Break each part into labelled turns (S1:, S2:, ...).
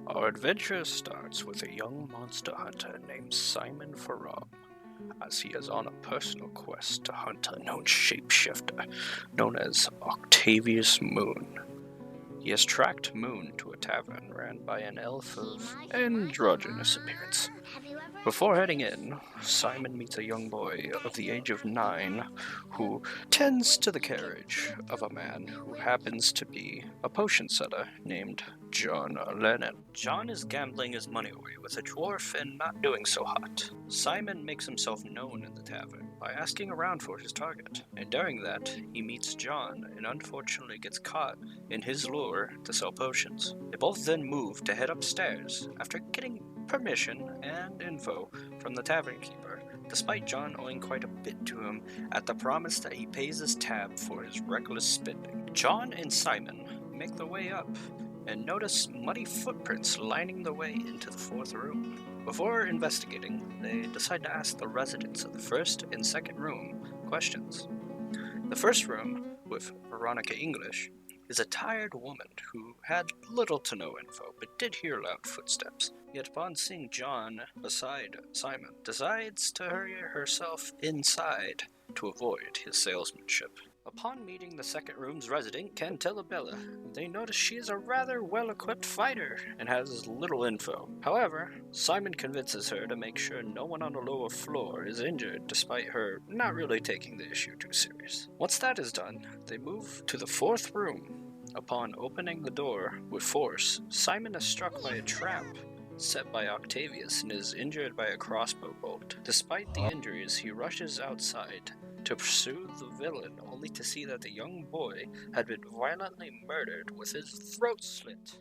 S1: Our adventure starts with a young monster hunter named Simon Farrar, as he is on a personal quest to hunt a known shapeshifter known as Octavius Moon. He has tracked Moon to a tavern ran by an elf of androgynous appearance. Before heading in, Simon meets a young boy of the age of 9 who tends to the carriage of a man who happens to be a potion seller named John Lennon. John is gambling his money away with a dwarf and not doing so hot. Simon makes himself known in the tavern by asking around for his target, and during that, he meets John and unfortunately gets caught in his lure to sell potions. They both then move to head upstairs after getting permission and info from the tavern keeper, despite John owing quite a bit to him at the promise that he pays his tab for his reckless spending. John and Simon make their way up and notice muddy footprints lining the way into the fourth room. Before investigating, they decide to ask the residents of the first and second room questions. The first room, with Veronica English, is a tired woman who had little to no info, but did hear loud footsteps. Yet upon seeing John beside Simon, decides to hurry herself inside to avoid his salesmanship. Upon meeting the second room's resident, Cantelabella, they notice she is a rather well-equipped fighter and has little info. However, Simon convinces her to make sure no one on the lower floor is injured, despite her not really taking the issue too serious. Once that is done, they move to the fourth room. Upon opening the door with force, Simon is struck by a trap set by Octavius and is injured by a crossbow bolt. Despite the injuries, he rushes outside to pursue the villain, only to see that the young boy had been violently murdered with his throat slit.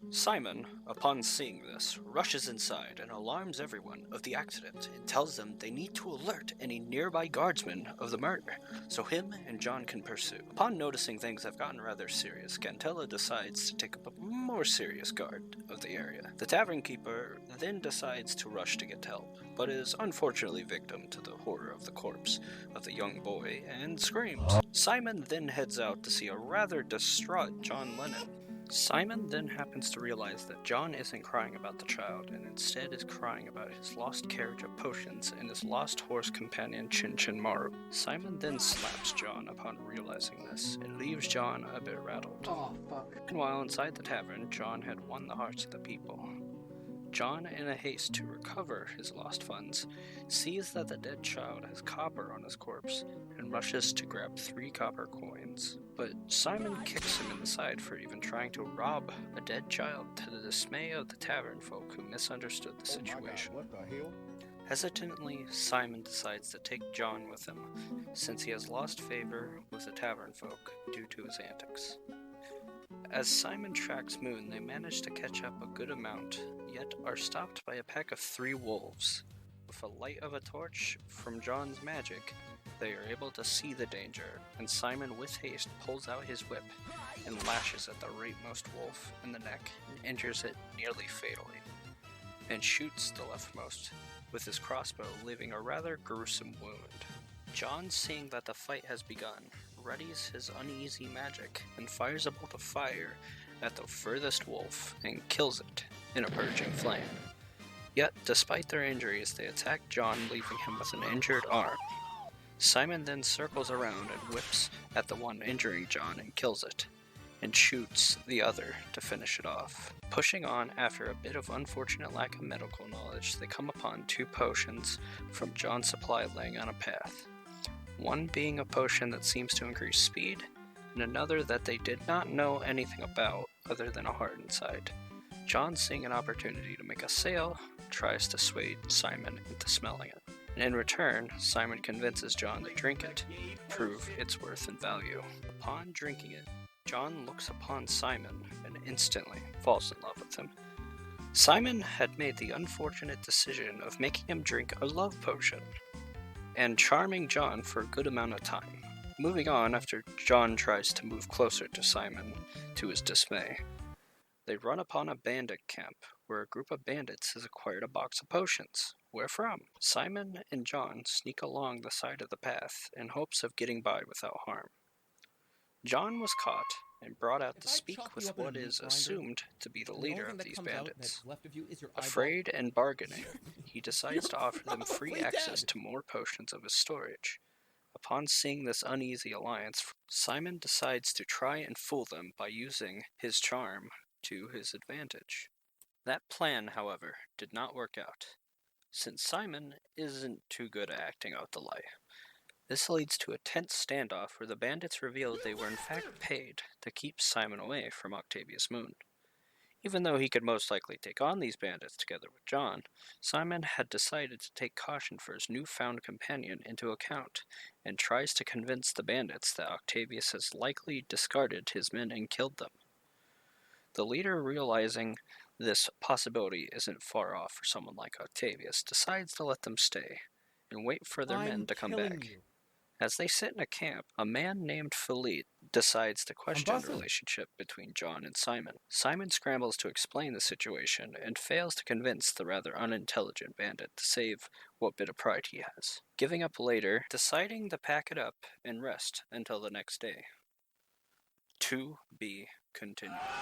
S1: Simon, upon seeing this, rushes inside and alarms everyone of the accident and tells them they need to alert any nearby guardsmen of the murder, so him and John can pursue. Upon noticing things have gotten rather serious, Cantella decides to take up a more serious guard of the area. The tavern keeper then decides to rush to get help, but is unfortunately victim to the horror of the corpse of the young boy and screams. Simon then heads out to see a rather distraught John Lennon. Simon then happens to realize that John isn't crying about the child, and instead is crying about his lost carriage of potions and his lost horse companion Chin Chin Maru. Simon then slaps John upon realizing this, and leaves John a bit rattled.
S2: Oh, fuck.
S1: Meanwhile, inside the tavern, John had won the hearts of the people. John, in a haste to recover his lost funds, sees that the dead child has copper on his corpse and rushes to grab 3 copper coins. But Simon kicks him in the side for even trying to rob a dead child, to the dismay of the tavern folk who misunderstood the situation.
S2: What the hell?
S1: Hesitantly, Simon decides to take John with him, since he has lost favor with the tavern folk due to his antics. As Simon tracks Moon, they manage to catch up a good amount, yet are stopped by a pack of 3 wolves. With the light of a torch from John's magic, they are able to see the danger, and Simon with haste pulls out his whip and lashes at the rightmost wolf in the neck and injures it nearly fatally, and shoots the leftmost with his crossbow, leaving a rather gruesome wound. John, seeing that the fight has begun, readies his uneasy magic and fires a bolt of fire at the furthest wolf and kills it in a purging flame. Yet, despite their injuries, they attack John, leaving him with an injured arm. Simon then circles around and whips at the one injuring John and kills it, and shoots the other to finish it off. Pushing on after a bit of unfortunate lack of medical knowledge, they come upon 2 potions from John's supply laying on a path. One being a potion that seems to increase speed, and another that they did not know anything about other than a heart inside. John, seeing an opportunity to make a sale, tries to sway Simon into smelling it. And in return, Simon convinces John to drink it, prove its worth and value. Upon drinking it, John looks upon Simon and instantly falls in love with him. Simon had made the unfortunate decision of making him drink a love potion, and charming John for a good amount of time. Moving on, after John tries to move closer to Simon, to his dismay, they run upon a bandit camp, where a group of bandits has acquired a box of potions. Where from? Simon and John sneak along the side of the path in hopes of getting by without harm. John was caught and brought out to
S2: If I
S1: speak
S2: chop you
S1: with
S2: up in a
S1: what
S2: meat
S1: is
S2: grinder,
S1: assumed to be the
S2: and the only
S1: leader
S2: thing
S1: of
S2: that
S1: these
S2: comes out
S1: bandits.
S2: that's left of you is your eyeball,
S1: Afraid and bargaining, he decides
S2: you're
S1: to offer them free
S2: probably
S1: access
S2: dead.
S1: to more potions of his storage. Upon seeing this uneasy alliance, Simon decides to try and fool them by using his charm to his advantage. That plan, however, did not work out, since Simon isn't too good at acting out the lie. This leads to a tense standoff where the bandits reveal they were in fact paid to keep Simon away from Octavius Moon. Even though he could most likely take on these bandits together with John, Simon had decided to take caution for his newfound companion into account, and tries to convince the bandits that Octavius has likely discarded his men and killed them. The leader, realizing this possibility isn't far off for someone like Octavius, decides to let them stay and wait for their men
S2: I'm
S1: to come
S2: killing
S1: back.
S2: you.
S1: As they sit in a camp, a man named Philippe decides to
S2: I'm
S1: question the
S2: buzzing.
S1: relationship between John and Simon. Simon scrambles to explain the situation and fails to convince the rather unintelligent bandit to save what bit of pride he has, giving up later, deciding to pack it up and rest until the next day. To be continued.